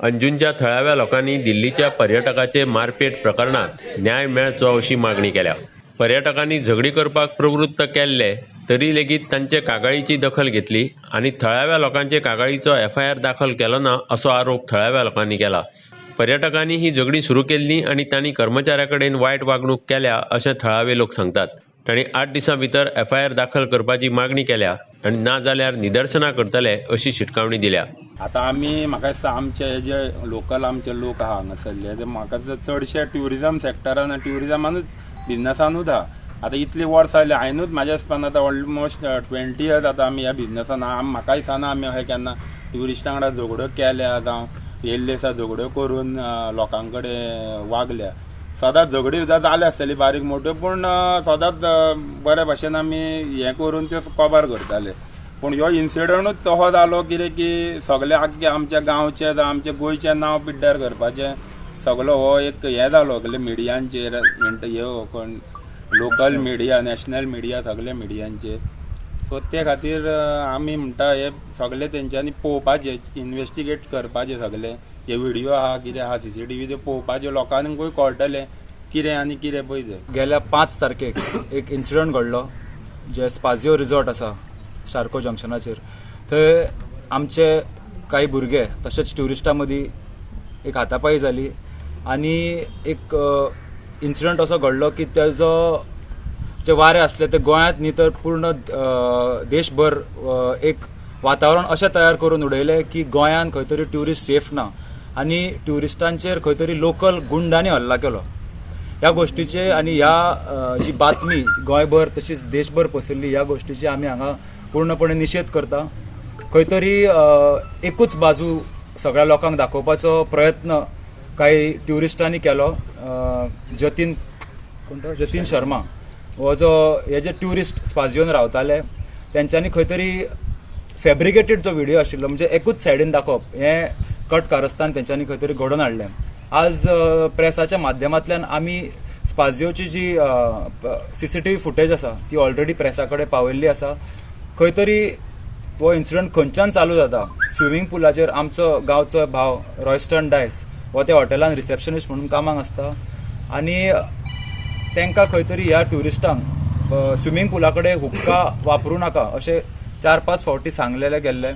अंजुनच्या थळाव्या लोकांनी दिल्लीच्या पर्यटकाचे मारपेट प्रकरणात न्याय मेळचो अशी मागणी केल्या। पर्यटकांनी झगडी करपाक प्रवृत्त केल्ले तरी लेगीत तांचे कागाळीची दखल घेतली आणि थळाव्या लोकांचे कागाळीचो FIR दाखल केलो ना असो आरोप थळाव्या लोकांनी केला। पर्यटकांनी ही झगडी सुरू केल्ली आणि तांणी कर्मचाऱ्याकडेन वायट वागणूक केल्या अशें थळावे लोक सांगतात। तांणी 8 दिसां भितर FIR दाखल करपाची मागणी केल्या आणि ना जाल्यार निदर्शनां करतले अशी शिटकावणी दिल्या। आता आमी म्हाका दिसता आमचे जे लोकल आमचे लोक आहा हांगासरले ते म्हाका दिसता चडशे ट्युरिजम सेक्टरान आनी ट्युरिजमानूच बिझनसानूच आहा। आता इतली वर्सां जाली हांवेंनूच म्हाज्या हिसपान आता ऑलमोस्ट 20 इयर्स आता आमी ह्या बिझनसान म्हाका दिसना आमी अशें केन्ना ट्युरिस्टां वांगडा झगड्यो केल्या जावं येयल्ले दिसा झगड्यो करून लोकां कडेन वागल्या। सदांच झगडी सुद्दां जाले आसतली बारीक मोठ्यो पूण सदांच बऱ्या भाशेन आमी हें करून त्यो कवर करताले। पूण ह्यो इन्सिडंटूच तसो जालो कितें की सगळे आख्खे आमच्या गांवचे जावं आमच्या गोंयचें नांव पिड्ड्यार करपाचें सगळो हो एक हें जालो मिडियांचेर ह्यो कोण लोकल मिडिया नॅशनल मिडिया सगळे मिडियांचेर। सो ते खातीर आमी म्हणटा हे सगळे तेंच्यांनी पळोवपाचें इन्वेस्टिगेट करपाचें सगळे जे व्हिडिओ आहा कितें आहा CCTV ते पळोवपाचें लोकांकूय कळटलें कितें आनी कितें पळय तें। गेल्या 5 तारखेक एक इन्सिडंट घडलो जे स्पाजियो रिसॉर्ट आसा शार्को जंक्शनाचेर। थंय आमचे काही भुरगे तशेंच ट्युरिस्टां मदीं एक हातापाई जाली आनी एक इन्सिडंट असो घडलो की तेजो जे वारे आसले ते गोंयांत न्ही तर पूर्ण देशभर एक वातावरण अशें तयार करून उडयलें की गोंयांत खंय तरी ट्युरिस्ट सेफ ना आनी ट्युरिस्टांचेर खंय तरी लोकल गुंडांनी हल्ला केलो। ह्या गोष्टीचे आनी ह्या जी बातमी गोंयभर तशीच देशभर पसरली ह्या गोष्टीची आमी हांगा पूर्णपणे निशेध करता। खंय तरी एकूच बाजू सगळ्या लोकांक दाखोवपाचो प्रयत्न काही ट्युरिस्टांनी केलो। जतीन शर्मा हो जो हे जे ट्युरिस्ट स्पाजियोन रावताले तेंच्यांनी खंय तरी फॅब्रिकेटेड जो व्हिडिओ आशिल्लो म्हणजे एकूच सायडीन दाखोवप हें कट कारस्थान तेंच्यांनी खंय तरी घडोवन हाडलें। आज प्रेसाच्या माध्यमांतल्यान आमी स्पाजियोची जी CCTV फुटेज आसा ती ऑलरेडी प्रेसा कडेन पावयल्ली आसा। खंय तरी हो इन्सिडंट खंयच्यान चालू जाता स्विमींग पुलाचेर आमचो गांवचो भाव रॉयस्टन डायस हो त्या हॉटेलान रिसेप्शनिस्ट म्हणून कामाक आसता आनी तांकां खंय तरी ह्या ट्युरिस्टांक स्विमींग पुला कडेन हुक्का वापरूं नाका अशें 4-5 फावटी सांगलेले गेल्ले।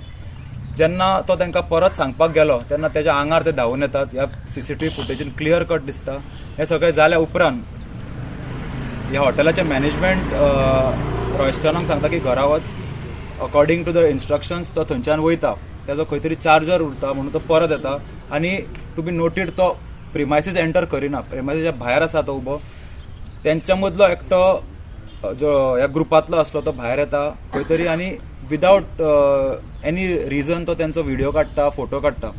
जेन्ना तो तांकां परत सांगपाक गेलो तेन्ना तेज्या आंगार ते धांवून येतात। ह्या CCTV फुटेजीन क्लियर कट दिसता। हें सगळें जाल्या उपरांत ह्या हॉटेलाचें मॅनेजमेंट रॉयस्टनाक सांगता की घरा वच अकॉर्डिंग टू द इन्स्ट्रक्शन्स तो थंयच्यान वयता तेजो खंय तरी चार्जर उरता म्हणून तो परत येता आनी टू बी नोटेड तो प्रिमायसीस एंटर करिना प्रिमायसीच्या भायर आसा तो उबो। तेंच्या मदलो एकटो जो ह्या ग्रुपांतलो आसलो तो भायर येता खंय तरी आनी विदावट एनी रिजन तो तेंचो व्हिडिओ काडटा फोटो काडटा।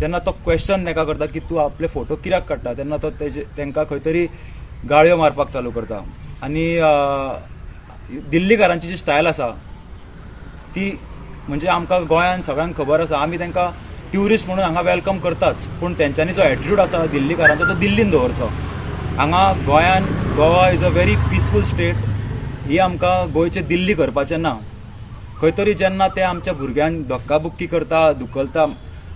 जेन्ना तो क्वेश्चन ताका करता की तूं आपले फोटो कित्याक काडटा तेन्ना तो तांकां खंय तरी गाळयो मारपाक चालू करता। आनी दिल्लीकारांची जी स्टायल आसा ती म्हणजे आमकां गोंयांत सगळ्यांक खबर आसा आमी तांकां ट्युरिस्ट म्हणून हांगा वेलकम करताच पूण तेंच्यांनी जो एटिट्यूड आसा दिल्लीकारांचो तो दिल्लीन दवरचो। हांगा गोंयान Goa is a very peaceful state ही आमकां गोंयचे दिल्ली करपाचें ना। खंय तरी जेन्ना ते आमच्या भुरग्यांक धक्काबुक्की करता धुकलता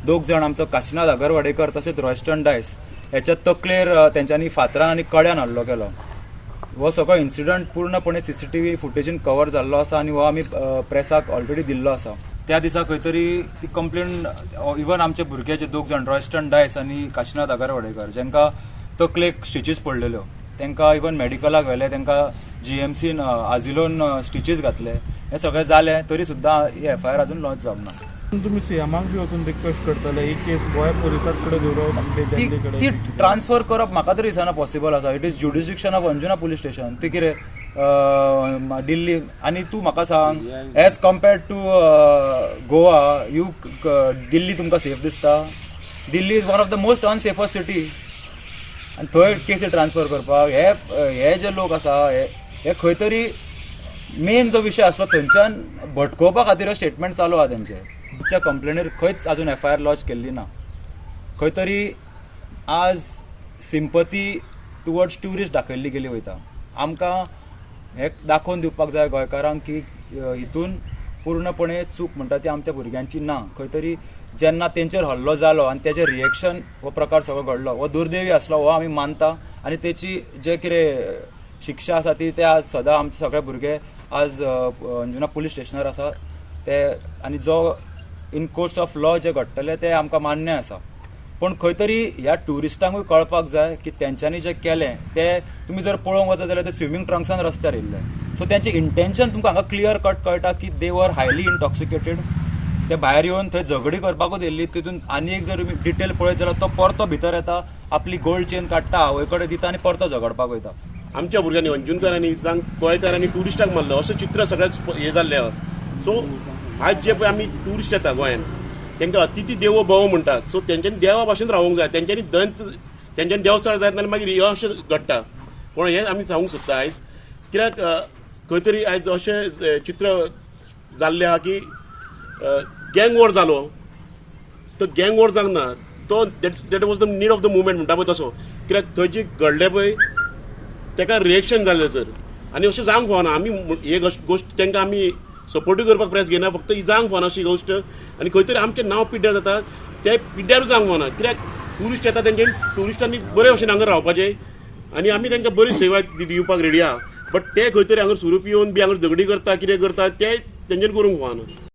2 जाण आमचो काशिनाथ आगरवाडेकर तशेंच रॉयस्टन डायस हेच्या तकलेर तेंच्यांनी फातरान आनी कड्यान हल्लो केलो। हो सगळो इन्सिडंट पूर्णपणे CCTV फुटेजीन कवर जाल्लो आसा आनी हो आमी प्रेसाक ऑलरेडी दिल्लो आसा। त्या दिसा खंय तरी ती कंप्लेन इवन आमचे भुरगे जे 2 जाण रॉयस्टन डायस आनी काशिनाथ आगरवाडेकर जेंकां तकलेक स्टिचीस पडलेल्यो तांकां इवन मेडिकलाक व्हेले तांकां GMCन आजिलोन स्टिचीस घातले। हे सगळें जालें तरी सुद्दां ही FIR अजून लॉन्च जावंक ना। तुम्ही सीएमाक बी वचून रिक्वेस्ट करतले ही केस गोंय पुलिसां कडेन दवरप ती ट्रान्सफर करप म्हाका तरी दिसना पॉसिबल आसा। It is jurisdiction of Anjuna police station ती कितें दिल्ली आनी तूं म्हाका सांग as compared to Goa you Delhi तुमकां सेफ दिसता? Delhi is one of the most unsafest city आनी थंय केसी ट्रान्सफर करपाक हे जे लोक आसा हे खंय तरी मेन जो विशय आसलो थंयच्यान भटकोवपा खातीर स्टेटमेंट चालू आहा तेंचे। तुमच्या कंप्लेनीर खंयच अजून FIR लॉन्च केल्ली ना। खंय तरी आज सिंपथी टुवर्ड्स ट्युरिस्ट दाखयल्ली गेली वयता। आमकां हे दाखोवन दिवपाक जाय गोंयकारांक की हितून पूर्णपणे चूक म्हणटा ती आमच्या भुरग्यांची ना. खंय तरी जेन्ना तेंचेर हल्लो जालो आनी तेजें रिएक्शन हो प्रकार सगळो घडलो हो दुर्दैवी आसलो हो आमी मानता. आनी तेची जे कितें शिक्षा आसा ती ते आज सदां आमचे सगळे भुरगे आज अंजुना पुलीस स्टेशनार आसा ते. आनी जो इन कोर्स ऑफ लॉ जे घडटले ते आमकां मान्य आसा. पण खंय तरी ह्या ट्युरिस्टांकूय कळपाक जाय की तेंच्यांनी जें केलें ते तुमी जर पळोवंक वचत जाल्यार ते स्विमींग ट्रंक्सान रस्त्यार येयल्ले. सो तेंचें इंटेन्शन तुमकां हांगा क्लियर कट कळटा की दे वर हायली इंटॉक्सिकेटेड. ते भायर येवन थंय झगडी करपाकूच येयल्ली. तितून आनी एक जर तुमी डिटेल पळयत जाल्यार तो परतो भितर येता, आपली गोल्ड चेन काडटा, आवय कडेन दिता आनी परतो झगडपाक वयता. आमच्या भुरग्यांनी अंजुनकारांनी जावं गोंयकारांनी ट्युरिस्टांक मारलो अशें चित्र सगळ्याक हें जाल्लें आहा. सो आज जे पळय आमी ट्युरिस्ट येता गोंयांत तांकां अतिथी देवो भव म्हणटात. सो तेंच्यांनी देवा भाशेन रावूंक जाय. तेंच्यांनी देवस्थान जायत नाल्यार मागीर हे अशें घडटा. पूण हें आमी सांगूंक सोदता आयज कित्याक खंय तरी आयज अशें चित्र जाल्लें आहा की गँग वॉर जालो. तो गँग वॉर जावंक ना. तो that was the need of the movement म्हणटा पळय तसो. कित्याक थंय जे घडलें पळय ताका रिएक्शन जाल्लें सर. आनी अशें जावंक फावना. आमी हे गोश्ट तांकां आमी सपोर्टूय करपाक प्रेस घेना. फक्त ही जावंक फावना अशी गोश्ट. आनी खंय तरी आमचें नांव पिड्ड्यार जाता ते पिड्ड्यारूच जावंक फावना. कित्याक ट्युरिस्ट येता तेंच्यांनी ट्युरिस्टांनी बरे भशेन हांगा रावपाचें आनी आमी तांकां बरी सेवा दिवपाक रेडी आहा. बट ते खंय तरी हांगा सुरूप येवन बी हांगा झगडी करता कितें करता ते तेंच्यांनी करूंक फावना.